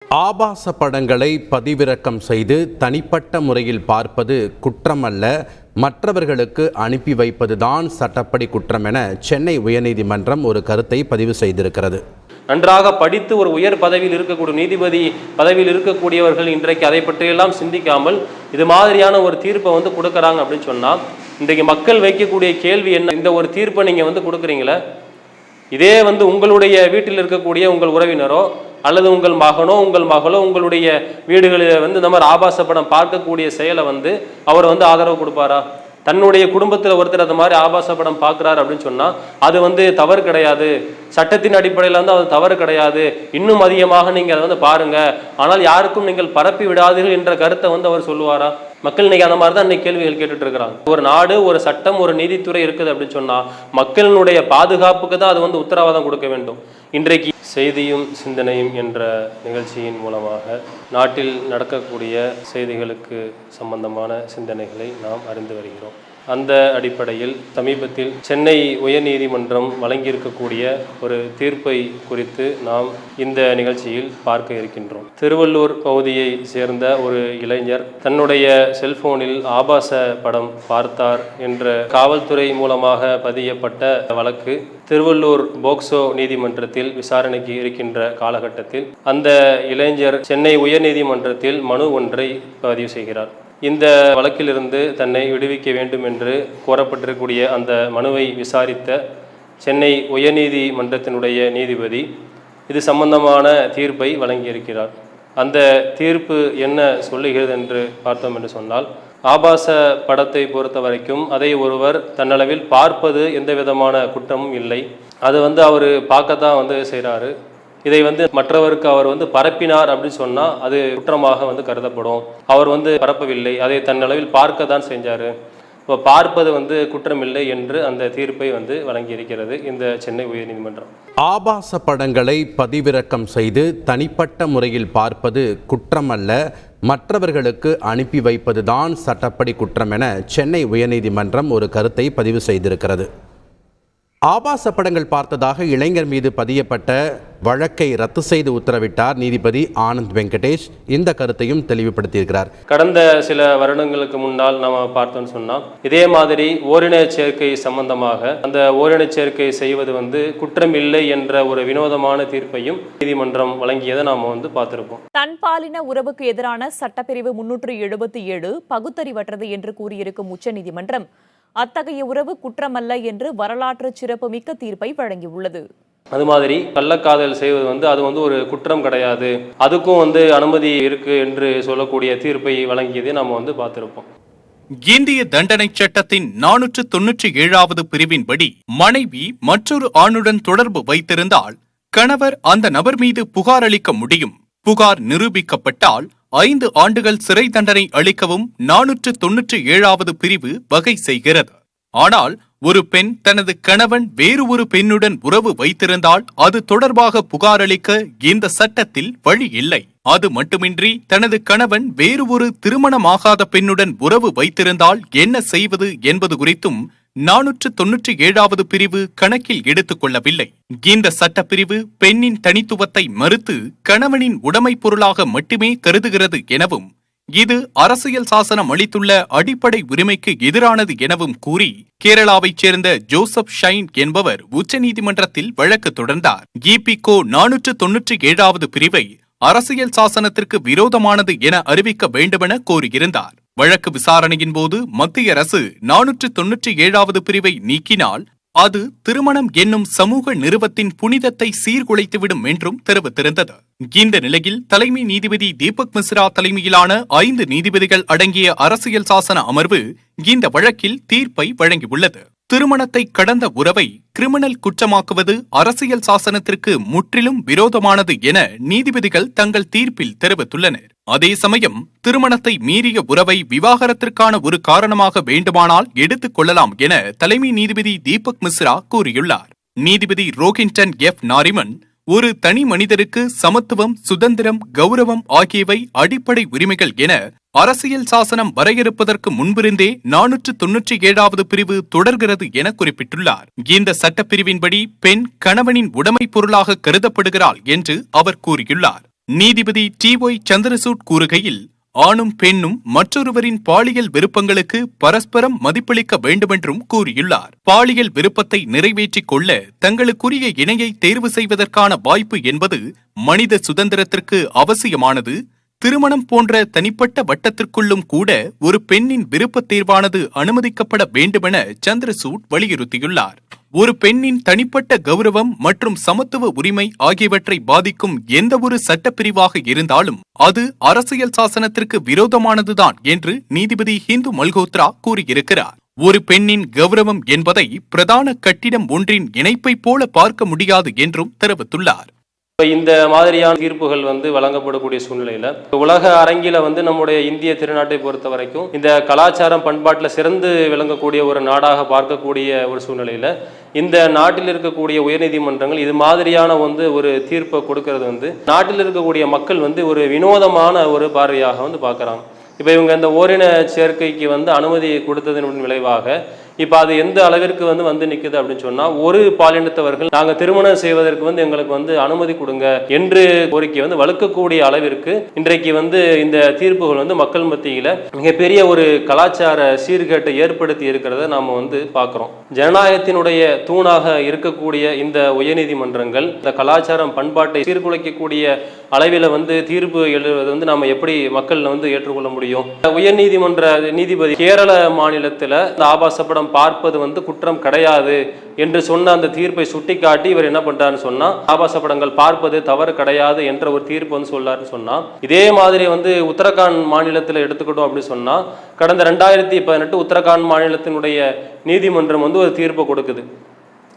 ஆபாச படங்களை பதிவிறக்கம் செய்து தனிப்பட்ட முறையில் பார்ப்பது குற்றமல்ல, மற்றவர்களுக்கு அனுப்பி வைப்பதுதான் சட்டப்படி குற்றம் என சென்னை உயர்நீதிமன்றம் ஒரு கருத்தை பதிவு செய்திருக்கிறது. நன்றாக படித்து ஒரு உயர் பதவியில் இருக்கக்கூடிய நீதிபதி பதவியில் இருக்கக்கூடியவர்கள் இன்றைக்கு அதை பற்றியெல்லாம் சிந்திக்காமல் இது மாதிரியான ஒரு தீர்ப்பை கொடுக்குறாங்க அப்படின்னு சொன்னால், இன்றைக்கு மக்கள் வைக்கக்கூடிய கேள்வி என்ன? இந்த ஒரு தீர்ப்பை நீங்கள் கொடுக்குறீங்களே, இதே உங்களுடைய வீட்டில் இருக்கக்கூடிய உங்கள் உறவினரோ அல்லது உங்கள் மகனோ உங்கள் மகளோ உங்களுடைய வீடுகளில் இந்த மாதிரி ஆபாச படம் பார்க்கக்கூடிய செயலை அவர் ஆதரவு கொடுப்பாரா? தன்னுடைய குடும்பத்தில் ஒருத்தர் அந்த மாதிரி ஆபாச படம் பார்க்குறாரு அப்படின்னு சொன்னால் அது தவறு கிடையாது, சட்டத்தின் அடிப்படையில் அது தவறு கிடையாது, இன்னும் அதிகமாக நீங்கள் அதை பாருங்கள், ஆனால் யாருக்கும் நீங்கள் பரப்பி விடாதீர்கள் என்ற கருத்தை அவர் சொல்லுவாரா? மக்கள் இன்னைக்கு அந்த மாதிரி தான் இன்னைக்கு கேள்விகள் கேட்டுட்டு இருக்கிறாங்க. ஒரு நாடு, ஒரு சட்டம், ஒரு நீதித்துறை இருக்குது அப்படின்னு சொன்னால் மக்களினுடைய பாதுகாப்புக்கு தான் அது உத்தரவாதம் கொடுக்க வேண்டும். இன்றைக்கு செய்தியும் சிந்தனையும் என்ற நிகழ்ச்சியின் மூலமாக நாட்டில் நடக்கக்கூடிய செய்திகளுக்கு சம்பந்தமான சிந்தனைகளை நாம் அறிந்து வருகிறோம். அந்த அடிப்படையில் சமீபத்தில் சென்னை உயர்நீதிமன்றம் வழங்கியிருக்கக்கூடிய ஒரு தீர்ப்பை குறித்து நாம் இந்த நிகழ்ச்சியில் பார்க்க இருக்கின்றோம். திருவள்ளூர் பகுதியை சேர்ந்த ஒரு இளைஞர் தன்னுடைய செல்போனில் ஆபாச படம் பார்த்தார் என்ற காவல்துறை மூலமாக பதியப்பட்ட வழக்கு திருவள்ளூர் போக்சோ நீதிமன்றத்தில் விசாரணைக்கு இருக்கின்ற காலகட்டத்தில் அந்த இளைஞர் சென்னை உயர்நீதிமன்றத்தில் மனு ஒன்றை பதிவு செய்கிறார். இந்த வழக்கிலிருந்து தன்னை விடுவிக்க வேண்டும் என்று கோரப்பட்டிருக்கக்கூடிய அந்த மனுவை விசாரித்த சென்னை உயர்நீதிமன்றத்தினுடைய நீதிபதி இது சம்பந்தமான தீர்ப்பை வழங்கியிருக்கிறார். அந்த தீர்ப்பு என்ன சொல்லுகிறது என்று பார்த்தோம் என்று சொன்னால், ஆபாச படத்தை பொறுத்த வரைக்கும் அதை ஒருவர் தன்னளவில் பார்ப்பது எந்த விதமான குற்றமும் இல்லை. அது அவர் பார்க்கத்தான் செய்கிறாரு. இதை மற்றவருக்கு அவர் பரப்பினார் அப்படின்னு சொன்னால் அது குற்றமாக கருதப்படும். அவர் பரப்பவில்லை, அதை தன்னளவில் பார்க்க தான் செஞ்சார். இப்போ பார்ப்பது குற்றமில்லை என்று அந்த தீர்ப்பை வழங்கியிருக்கிறது இந்த சென்னை உயர்நீதிமன்றம். ஆபாச படங்களை பதிவிறக்கம் செய்து தனிப்பட்ட முறையில் பார்ப்பது குற்றமல்ல, மற்றவர்களுக்கு அனுப்பி வைப்பதுதான் சட்டப்படி குற்றம் என சென்னை உயர்நீதிமன்றம் ஒரு கருத்தை பதிவு செய்திருக்கிறது. ஆபாச படங்கள் பார்த்ததாக இளைஞர் மீது பதியப்பட்ட வழக்கை ரத்து செய்து உத்தரவிட்டார் நீதிபதி ஆனந்த் வெங்கடேஷ். இந்த கருத்தையும் தெளிவுபடுத்தியிருக்கிறார். கடந்த சில வருடங்களுக்கு முன்னால் நம்ம பார்த்தோம்னு சொன்னால், இதே மாதிரி ஓரின சேர்க்கை சம்பந்தமாக அந்த ஓரின சேர்க்கை செய்வது குற்றம் இல்லை என்ற ஒரு வினோதமான தீர்ப்பையும் நீதிமன்றம் வழங்கியதை நாம் பார்த்திருப்போம். தன்பாலின உறவுக்கு எதிரான சட்டப்பிரிவு 377 பகுத்தறிவற்றது என்று கூறியிருக்கும் உச்சநீதிமன்றம் அத்தகைய உறவு குற்றமல்ல என்று வரலாற்று சிறப்புமிக்க தீர்ப்பை வழங்கியுள்ளது. அது மாதிரி கள்ளக்காதல் செய்வது அது ஒரு குற்றம் கிடையாது, அதுக்கும் அனுமதி இருக்கு என்று சொல்லக்கூடிய தீர்ப்பை வழங்கியதை நாம் பார்த்திருப்போம். இந்திய தண்டனை சட்டத்தின் 497வது பிரிவின்படி மனைவி மற்றொரு ஆணுடன் தொடர்பு வைத்திருந்தால் கணவர் அந்த நபர் மீது புகார் அளிக்க முடியும். புகார் நிரூபிக்கப்பட்டால் 5 ஆண்டுகள் சிறை தண்டனை அளிக்கவும் 497வது பிரிவு வகை செய்கிறது. ஆனால் ஒரு பெண் தனது கணவன் வேறு ஒரு பெண்ணுடன் உறவு வைத்திருந்தால் அது தொடர்பாக புகார் அளிக்க இந்த சட்டத்தில் வழி இல்லை. அது மட்டுமின்றி தனது கணவன் வேறு ஒரு திருமணமாகாத பெண்ணுடன் உறவு வைத்திருந்தால் என்ன செய்வது என்பது குறித்தும் 497வது பிரிவு கணக்கில் எடுத்துக் கொள்ளவில்லை. இந்த சட்டப்பிரிவு பெண்ணின் தனித்துவத்தை மறுத்து கணவனின் உடைமை பொருளாக மட்டுமே கருதுகிறது எனவும், இது அரசியல் சாசனம் அளித்துள்ள அடிப்படை உரிமைக்கு எதிரானது எனவும் கூறி கேரளாவைச் சேர்ந்த ஜோசப் ஷைன் என்பவர் உச்சநீதிமன்றத்தில் வழக்கு தொடர்ந்தார். இபிகோ 497வது பிரிவை அரசியல் சாசனத்திற்கு விரோதமானது என அறிவிக்க வேண்டுமென கோரியிருந்தார். வழக்கு விசாரணையின் போது மத்திய அரசு 497வது பிரிவை நீக்கினால் அது திருமணம் என்னும் சமூக நிறுவத்தின் புனிதத்தை சீர்குலைத்துவிடும் என்றும் தெரிவித்திருந்தது. இந்த நிலையில் தலைமை நீதிபதி தீபக் மிஸ்ரா தலைமையிலான 5 நீதிபதிகள் அடங்கிய அரசியல் சாசன அமர்வு இந்த வழக்கில் தீர்ப்பை வழங்கியுள்ளது. திருமணத்தை கடந்த உறவை கிரிமினல் குற்றமாக்குவது அரசியல் சாசனத்திற்கு முற்றிலும் விரோதமானது என நீதிபதிகள் தங்கள் தீர்ப்பில் தெரிவித்துள்ளனர். அதே சமயம் திருமணத்தை மீறிய உறவை விவாகரத்திற்கான ஒரு காரணமாக வேண்டுமானால் எடுத்துக் கொள்ளலாம் என தலைமை நீதிபதி தீபக் மிஸ்ரா கூறியுள்ளார். நீதிபதி ரோஹின்டன் எஃப் நாரிமன் ஒரு தனி மனிதருக்கு சமத்துவம், சுதந்திரம், கௌரவம் ஆகியவை அடிப்படை உரிமைகள் என அரசியல் சாசனம் வரையறுப்பதற்கு முன்பிருந்தே 497வது பிரிவு தொடர்கிறது என குறிப்பிட்டுள்ளார். இந்த சட்டப்பிரிவின்படி பெண் கணவனின் உடைமை பொருளாக கருதப்படுகிறாள் என்று அவர் கூறியுள்ளார். நீதிபதி டி.ஒய். சந்திரசூட் கூறுகையில், ஆணும் பெண்ணும் மற்றொருவரின் பாலியல் விருப்பங்களுக்கு பரஸ்பரம் மதிப்பளிக்க வேண்டுமென்றும் கூறியுள்ளார். பாலியல் விருப்பத்தை நிறைவேற்றிக் கொள்ள தங்களுக்குரிய இணையை தேர்வு செய்வதற்கான வாய்ப்பு என்பது மனித சுதந்திரத்திற்கு அவசியமானது. திருமணம் போன்ற தனிப்பட்ட வட்டத்திற்குள்ளும் கூட ஒரு பெண்ணின் விருப்பத் தேர்வானது அனுமதிக்கப்பட வேண்டுமென சந்திரசூட் வலியுறுத்தியுள்ளார். ஒரு பெண்ணின் தனிப்பட்ட கௌரவம் மற்றும் சமத்துவ உரிமை ஆகியவற்றை பாதிக்கும் எந்தவொரு சட்டப்பிரிவாக இருந்தாலும் அது அரசியல் சாசனத்திற்கு விரோதமானதுதான் என்று நீதிபதி ஹிந்து மல்ஹோத்ரா கூறியிருக்கிறார். ஒரு பெண்ணின் கௌரவம் என்பதை பிரதான கட்டிடம் ஒன்றின் இணைப்பை போல பார்க்க முடியாது என்றும் தெரிவித்துள்ளார். இந்த மாதிரியான தீர்ப்புகள் வழங்கப்படக்கூடிய சூழ்நிலையில உலக அரங்கில நம்முடைய இந்திய திருநாட்டை பொறுத்த வரைக்கும் இந்த கலாச்சாரம் பண்பாட்டில் சிறந்து விளங்கக்கூடிய ஒரு நாடாக பார்க்கக்கூடிய ஒரு சூழ்நிலையில இந்த நாட்டில் இருக்கக்கூடிய உயர்நீதிமன்றங்கள் இது மாதிரியான ஒரு தீர்ப்பை கொடுக்கறது நாட்டில் இருக்கக்கூடிய மக்கள் ஒரு வினோதமான ஒரு பார்வையாக பார்க்கறாங்க. இப்போ இவங்க இந்த ஓரின சேர்க்கைக்கு அனுமதி கொடுத்ததன் விளைவாக இப்போ அது எந்த அளவிற்கு நிற்குது அப்படின்னு சொன்னால், ஒரு பாலினத்தவர்கள் நாங்கள் திருமணம் செய்வதற்கு எங்களுக்கு அனுமதி கொடுங்க என்று கோரிக்கை வலுக்கக்கூடிய அளவிற்கு இன்றைக்கு இந்த தீர்ப்புகள் மக்கள் மத்தியில் மிகப்பெரிய ஒரு கலாச்சார சீர்கேட்டை ஏற்படுத்தி இருக்கிறத நாம் பார்க்குறோம். ஜனநாயகத்தினுடைய தூணாக இருக்கக்கூடிய இந்த உயர்நீதிமன்றங்கள் இந்த கலாச்சாரம் பண்பாட்டை சீர்குலைக்கக்கூடிய அளவில் தீர்ப்பு எழுதுவது நாம் எப்படி மக்கள் ஏற்றுக்கொள்ள முடியும்? உயர்நீதிமன்ற நீதிபதி கேரள மாநிலத்தில் இந்த ஆபாச படம் பார்ப்பது குற்றம் கிடையாது என்று சொன்ன அந்த தீர்ப்பை சுட்டிக்காட்டி இவர் என்ன பண்றாருன்னு சொன்னா, ஆபாச படங்கள் பார்ப்பது தவறு கிடையாது என்ற ஒரு தீர்ப்பு சொல்லாருன்னு சொன்னா, இதே மாதிரி உத்தரகாண்ட் மாநிலத்தில் எடுத்துக்கிட்டோம் அப்படின்னு சொன்னா, கடந்த 2018 உத்தரகாண்ட் மாநிலத்தினுடைய நீதிமன்றம் ஒரு தீர்ப்பு கொடுக்குது.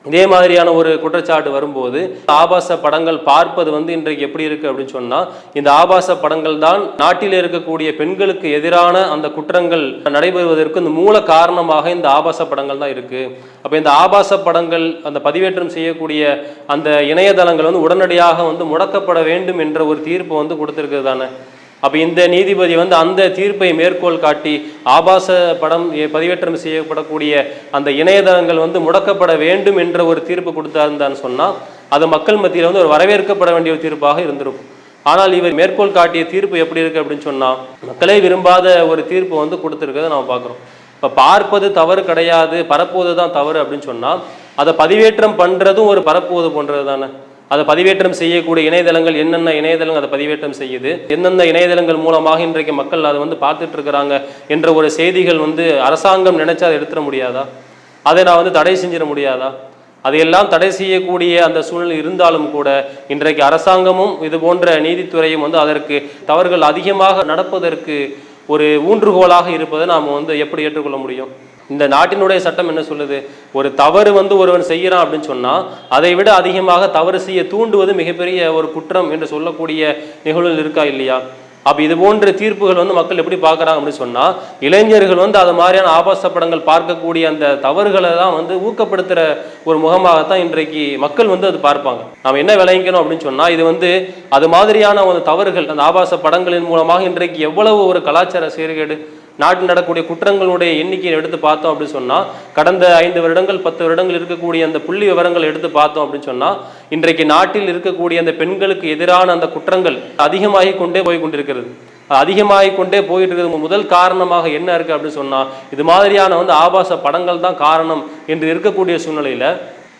இதே மாதிரியான ஒரு குற்றச்சாட்டு வரும்போது ஆபாச படங்கள் பார்ப்பது இன்றைக்கு எப்படி இருக்கு அப்படின்னு சொன்னா, இந்த ஆபாச படங்கள் தான் நாட்டில் இருக்கக்கூடிய பெண்களுக்கு எதிரான அந்த குற்றங்கள் நடைபெறுவதற்கு இந்த மூல காரணமாக இந்த ஆபாச படங்கள் தான் இருக்கு. அப்ப இந்த ஆபாச படங்கள் அந்த பதிவேற்றம் செய்யக்கூடிய அந்த இணையதளங்கள் உடனடியாக முடக்கப்பட வேண்டும் என்ற ஒரு தீர்ப்பு கொடுத்திருக்கிறது தானே. அப்போ இந்த நீதிபதி அந்த தீர்ப்பை மேற்கோள் காட்டி ஆபாச படம் பதிவேற்றம் செய்யப்படக்கூடிய அந்த இணையதளங்கள் முடக்கப்பட வேண்டும் என்ற ஒரு தீர்ப்பு கொடுத்தாருந்தான்னு சொன்னால், அது மக்கள் மத்தியில் ஒரு வரவேற்கப்பட வேண்டிய ஒரு தீர்ப்பாக இருந்திருக்கும். ஆனால் இவர் மேற்கோள் காட்டிய தீர்ப்பு எப்படி இருக்குது அப்படின்னு சொன்னால், மக்களே விரும்பாத ஒரு தீர்ப்பு கொடுத்துருக்கிறத நம்ம பார்க்குறோம். இப்போ பார்ப்பது தவறு கிடையாது, பரப்புவது தான் தவறு அப்படின்னு சொன்னால், அதை பதிவேற்றம் பண்ணுறதும் ஒரு பரப்புவது போன்றது தானே. அதை பதிவேற்றம் செய்யக்கூடிய இணையதளங்கள் என்னென்ன இணையதளங்கள் அதை பதிவேற்றம் செய்யுது, எந்தெந்த இணையதளங்கள் மூலமாக இன்றைக்கு மக்கள் அதை பார்த்துட்டு இருக்கிறாங்க என்ற ஒரு செய்திகள் அரசாங்கம் நினைச்சா அதை எடுத்துட முடியாதா? அதை நான் தடை செஞ்சிட முடியாதா? அதையெல்லாம் தடை செய்யக்கூடிய அந்த சூழ்நிலை இருந்தாலும் கூட இன்றைக்கு அரசாங்கமும் இது போன்ற நீதித்துறையும் அதற்கு தவறுகள் அதிகமாக நடப்பதற்கு ஒரு ஊன்றுகோலாக இருப்பதை நாம் எப்படி ஏற்றுக்கொள்ள முடியும்? இந்த நாட்டினுடைய சட்டம் என்ன சொல்லுது? ஒரு தவறு ஒருவன் செய்யறான் அப்படின்னு சொன்னா, அதை விட அதிகமாக தவறு செய்ய தூண்டுவது மிகப்பெரிய ஒரு குற்றம் என்று சொல்லக்கூடிய நிகழ்வுகள் இருக்கா இல்லையா? அப்ப இது போன்ற தீர்ப்புகள் மக்கள் எப்படி பார்க்கறாங்க அப்படின்னு சொன்னா, இளைஞர்கள் அது மாதிரியான ஆபாச படங்கள் பார்க்கக்கூடிய அந்த தவறுகளை தான் ஊக்கப்படுத்துற ஒரு முகமாகத்தான் இன்றைக்கு மக்கள் அது பார்ப்பாங்க. நாம் என்ன விளங்கிக்கணும் அப்படின்னு சொன்னா, இது அது மாதிரியான ஒரு தவறுகள் அந்த ஆபாச படங்களின் மூலமாக இன்றைக்கு எவ்வளவு ஒரு கலாச்சார சீர்கேடு, நாட்டில் நடக்கக்கூடிய குற்றங்களுடைய எண்ணிக்கையை எடுத்து பார்த்தோம் அப்படின்னு சொன்னால், கடந்த 5 வருடங்கள் 10 வருடங்கள் இருக்கக்கூடிய அந்த புள்ளி விவரங்கள் எடுத்து பார்த்தோம் அப்படின்னு சொன்னால், இன்றைக்கு நாட்டில் இருக்கக்கூடிய அந்த பெண்களுக்கு எதிரான அந்த குற்றங்கள் அதிகமாகி கொண்டே போய் கொண்டிருக்கிறது. அதிகமாகி கொண்டே போயிட்டு இருக்கிறது முதல் காரணமாக என்ன இருக்குது அப்படின்னு சொன்னால், இது மாதிரியான ஆபாச படங்கள் தான் காரணம் என்று இருக்கக்கூடிய சூழ்நிலையில்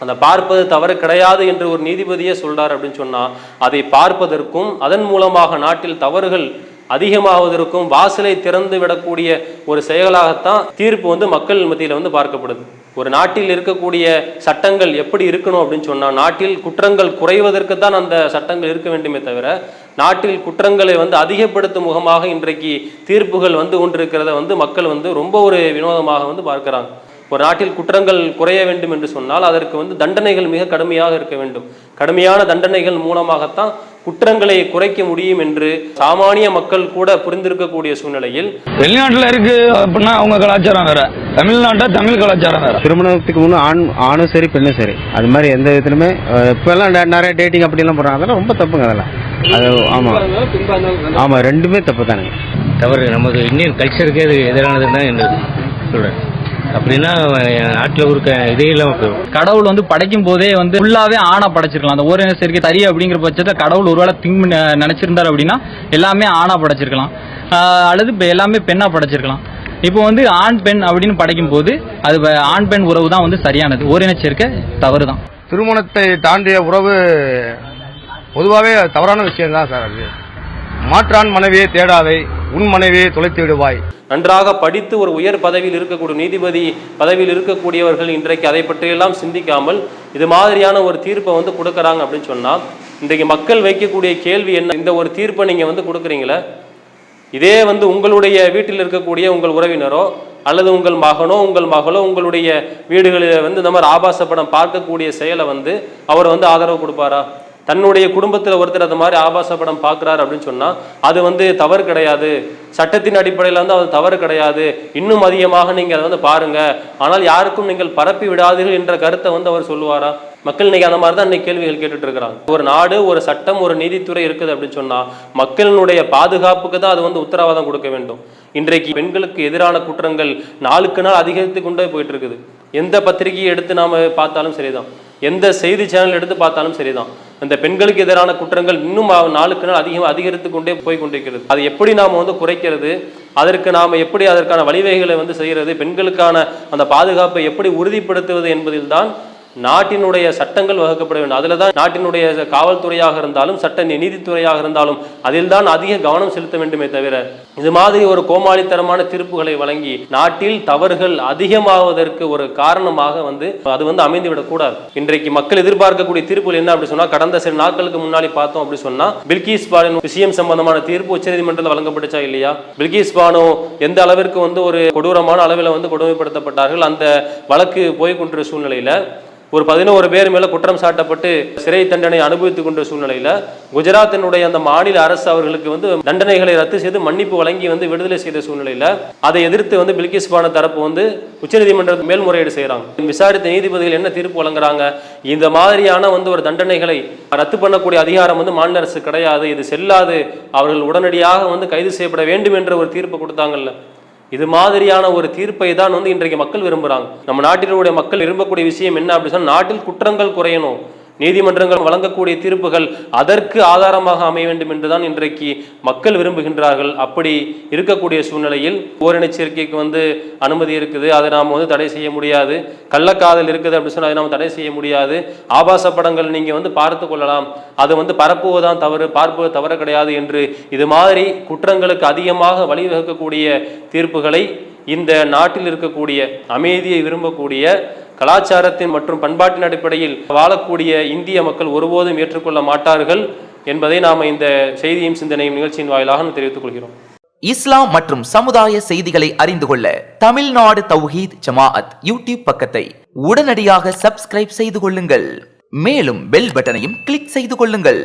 அந்த பார்ப்பது தவறு கிடையாது என்று ஒரு நீதிபதியே சொல்றார் அப்படின்னு சொன்னால், அதை பார்ப்பதற்கும் அதன் மூலமாக நாட்டில் தவறுகள் அதிகமாவதற்கும் வாசலை திறந்து விடக்கூடிய ஒரு செயலாகத்தான் தீர்ப்பு மக்கள் மத்தியில் பார்க்கப்படுது. ஒரு நாட்டில் இருக்கக்கூடிய சட்டங்கள் எப்படி இருக்கணும் அப்படின்னு சொன்னால், நாட்டில் குற்றங்கள் குறைவதற்கு தான் அந்த சட்டங்கள் இருக்க வேண்டுமே தவிர, நாட்டில் குற்றங்களை அதிகப்படுத்தும் முகமாக இன்றைக்கு தீர்ப்புகள் கொண்டிருக்கிறத மக்கள் ரொம்ப ஒரு வினோதமாக பார்க்குறாங்க. ஒரு நாட்டில் குற்றங்கள் குறைய வேண்டும் என்று சொன்னால் அதற்கு தண்டனைகள் மிக கடுமையாக இருக்க வேண்டும். கடுமையான தண்டனைகள் மூலமாகத்தான் குற்றங்களை குறைக்க முடியும் என்று சாமானிய மக்கள் கூட புரிந்திருக்கக்கூடிய சூழ்நிலையில், வெளிநாட்டில் இருக்கு அப்படின்னா அவங்க கலாச்சாரம் வேற, தமிழ்நாட்டில் தமிழ் கலாச்சாரம் வேற. திருமணத்துக்கு முன்னே ஆணும் சரி பெண்ணும் சரி, அது மாதிரி எந்த விதத்துலையுமே இப்போல்லாம் நிறைய டேட்டிங் அப்படிலாம் போடுறாங்க. அதெல்லாம் ரொம்ப தப்புங்க. அதெல்லாம் அது ஆமாம் ரெண்டுமே தப்பு தானுங்க. தவறு நமக்கு இந்தியன் கல்ச்சருக்கு அது எதிரானதுன்னு தான் சொல்கிறேன். அப்படின்னா நாட்டில் இருக்க இதே இல்லாமல் போயிடும். கடவுள் வந்து படைக்கும் போதே வந்து ஃபுல்லாவே ஆணா படைச்சிருக்கலாம். அந்த ஓரின சேர்க்கை தறி அப்படிங்கிற பட்சத்தை கடவுள் ஒருவேளை நினைச்சிருந்தார் அப்படின்னா எல்லாமே ஆணா படைச்சிருக்கலாம், அல்லது இப்போ எல்லாமே பெண்ணா படைச்சிருக்கலாம். இப்போ வந்து ஆண் பெண் அப்படின்னு படைக்கும் போது அது ஆண் பெண் உறவு தான் வந்து சரியானது, ஓரின சேர்க்கை தவறு தான். திருமணத்தை தாண்டிய உறவு பொதுவாகவே தவறான விஷயம் தான் சார். அது மாற்றான் மனைவியை தேடாதை, உன் மனைவியை தொலைத்து விடுவாய். நன்றாக படித்து ஒரு உயர் பதவியில் இருக்கக்கூடிய நீதிபதி பதவியில் இருக்கக்கூடியவர்கள் இன்றைக்கு அதை பற்றியெல்லாம் சிந்திக்காமல் இது மாதிரியான ஒரு தீர்ப்பை வந்து கொடுக்குறாங்க அப்படின்னு சொன்னால், இன்றைக்கு மக்கள் வைக்கக்கூடிய கேள்வி என்ன? இந்த ஒரு தீர்ப்பை நீங்கள் வந்து கொடுக்குறீங்களே, இதே வந்து உங்களுடைய வீட்டில் இருக்கக்கூடிய உங்கள் உறவினரோ அல்லது உங்கள் மகனோ உங்கள் மகளோ உங்களுடைய வீடுகளில் வந்து இந்த மாதிரி ஆபாச படம் பார்க்கக்கூடிய செயலை வந்து அவர் வந்து ஆதரவு கொடுப்பாரா? தன்னுடைய குடும்பத்தில் ஒருத்தர் அந்த மாதிரி ஆபாச படம் பார்க்குறாரு அப்படின்னு சொன்னால் அது வந்து தவறு கிடையாது, சட்டத்தின் அடிப்படையில் வந்து அது தவறு கிடையாது, இன்னும் அதிகமாக நீங்கள் அதை வந்து பாருங்கள், ஆனால் யாருக்கும் நீங்கள் பரப்பி விடாதீர்கள் என்ற கருத்தை வந்து அவர் சொல்லுவாரா? மக்கள் இன்னைக்கு அந்த மாதிரி தான் இன்னைக்கு கேள்விகள் கேட்டுட்டு இருக்கிறாங்க. ஒரு நாடு, ஒரு சட்டம், ஒரு நீதித்துறை இருக்குது அப்படின்னு சொன்னால் மக்களினுடைய பாதுகாப்புக்கு தான் அது வந்து உத்தரவாதம் கொடுக்க வேண்டும். இன்றைக்கு பெண்களுக்கு எதிரான குற்றங்கள் நாளுக்கு நாள் அதிகரித்து கொண்டே போயிட்டு இருக்குது. எந்த பத்திரிகையை எடுத்து நாம் பார்த்தாலும் சரிதான், எந்த செய்தி சேனல் எடுத்து பார்த்தாலும் சரிதான், அந்த பெண்களுக்கு எதிரான குற்றங்கள் இன்னும் நாளுக்கு நாள் அதிகரித்து கொண்டே போய் கொண்டிருக்கிறது. அது எப்படி நாம் வந்து குறைக்கிறது, அதற்கு நாம் எப்படி அதற்கான வழிவகைகளை வந்து செய்கிறது, பெண்களுக்கான அந்த பாதுகாப்பை எப்படி உறுதிப்படுத்துவது என்பதில் தான் நாட்டினுடைய சட்டங்கள் வகுக்கப்பட வேண்டும். அதில் தான் நாட்டினுடைய காவல்துறையாக இருந்தாலும் சட்ட நீதித்துறையாக இருந்தாலும் அதில் தான் அதிக கவனம் செலுத்த வேண்டுமே தவிர இது மாதிரி ஒரு கோமாளித்தனமான தீர்ப்புகளை வழங்கி நாட்டில் தவறுகள் அதிகமாவதற்கு ஒரு காரணமாக வந்து அது வந்து அமைந்துவிடக்கூடாது. இன்றைக்கு மக்கள் எதிர்பார்க்கக்கூடிய தீர்ப்புகள் என்ன அப்படி சொன்னா, கடந்த சில நாட்களுக்கு முன்னாடி பார்த்தோம் அப்படி சொன்னா பில்கிஸ் பானு விஷயம் சம்பந்தமான தீர்ப்பு உச்சநீதிமன்றத்தில் வழங்கப்பட்டுச்சா இல்லையா? பில்கிஸ் பானு எந்த அளவிற்கு வந்து ஒரு கொடூரமான அளவில் வந்து கொடுமைப்படுத்தப்பட்டார்கள், அந்த வழக்கு போய்கொண்ட சூழ்நிலையில ஒரு 11 பேர் மேல குற்றம் சாட்டப்பட்டு சிறை தண்டனை அனுபவித்துக் கொண்ட சூழ்நிலையில குஜராத்தினுடைய அந்த மாநில அரசு அவர்களுக்கு வந்து தண்டனைகளை ரத்து செய்து மன்னிப்பு வழங்கி வந்து விடுதலை செய்த சூழ்நிலையில அதை எதிர்த்து வந்து பில்கிஸ் பானு தரப்பு வந்து உச்சநீதிமன்றத்தில் மேல்முறையீடு செய்யறாங்க. விசாரித்த நீதிபதிகள் என்ன தீர்ப்பு வழங்குறாங்க? இந்த மாதிரியான வந்து ஒரு தண்டனைகளை ரத்து பண்ணக்கூடிய அதிகாரம் வந்து மாநில அரசு கிடையாது, இது செல்லாது, அவர்கள் உடனடியாக வந்து கைது செய்யப்பட வேண்டும் என்ற ஒரு தீர்ப்பு கொடுத்தாங்கல்ல. இது மாதிரியான ஒரு தீர்ப்பை தான் வந்து இன்றைக்கு மக்கள் விரும்புகிறாங்க. நம்ம நாட்டினுடைய மக்கள் விரும்பக்கூடிய விஷயம் என்ன அப்படின்னு சொன்னால், நாட்டில் குற்றங்கள் குறையணும், நீதிமன்றங்கள் வழங்கக்கூடிய தீர்ப்புகள் அதற்கு ஆதாரமாக அமைய வேண்டும் என்றுதான் இன்றைக்கு மக்கள் விரும்புகின்றார்கள். அப்படி இருக்கக்கூடிய சூழ்நிலையில் ஓரின சேர்க்கைக்கு வந்து அனுமதி இருக்குது, அதை நாம் வந்து தடை செய்ய முடியாது. கள்ளக்காதல் இருக்குது அப்படின்னு சொன்னால் அதை நாம் தடை செய்ய முடியாது. ஆபாச படங்கள் நீங்கள் வந்து பார்த்து கொள்ளலாம், அதை வந்து பரப்புவதுதான் தவறு, பார்ப்பது தவறு கிடையாது என்று இது மாதிரி குற்றங்களுக்கு அதிகமாக வழிவகுக்கக்கூடிய தீர்ப்புகளை இந்த நாட்டில் இருக்கக்கூடிய அமைதியை விரும்பக்கூடிய கலாச்சாரத்தின் மற்றும் பண்பாட்டின் அடிப்படையில் வாழக்கூடிய இந்திய மக்கள் ஒருபோதும் ஏற்றுக்கொள்ள மாட்டார்கள் என்பதை நாம் இந்த செய்தியும் சிந்தனையும் நிகழ்ச்சியின் வாயிலாக தெரிவித்துக் கொள்கிறோம். இஸ்லாம் மற்றும் சமுதாய செய்திகளை அறிந்து கொள்ள தமிழ்நாடு தௌஹீத் ஜமாஅத் யூடியூப் பக்கத்தை உடனடியாக சப்ஸ்கிரைப் செய்து கொள்ளுங்கள். மேலும் பெல் பட்டனையும் கிளிக் செய்து கொள்ளுங்கள்.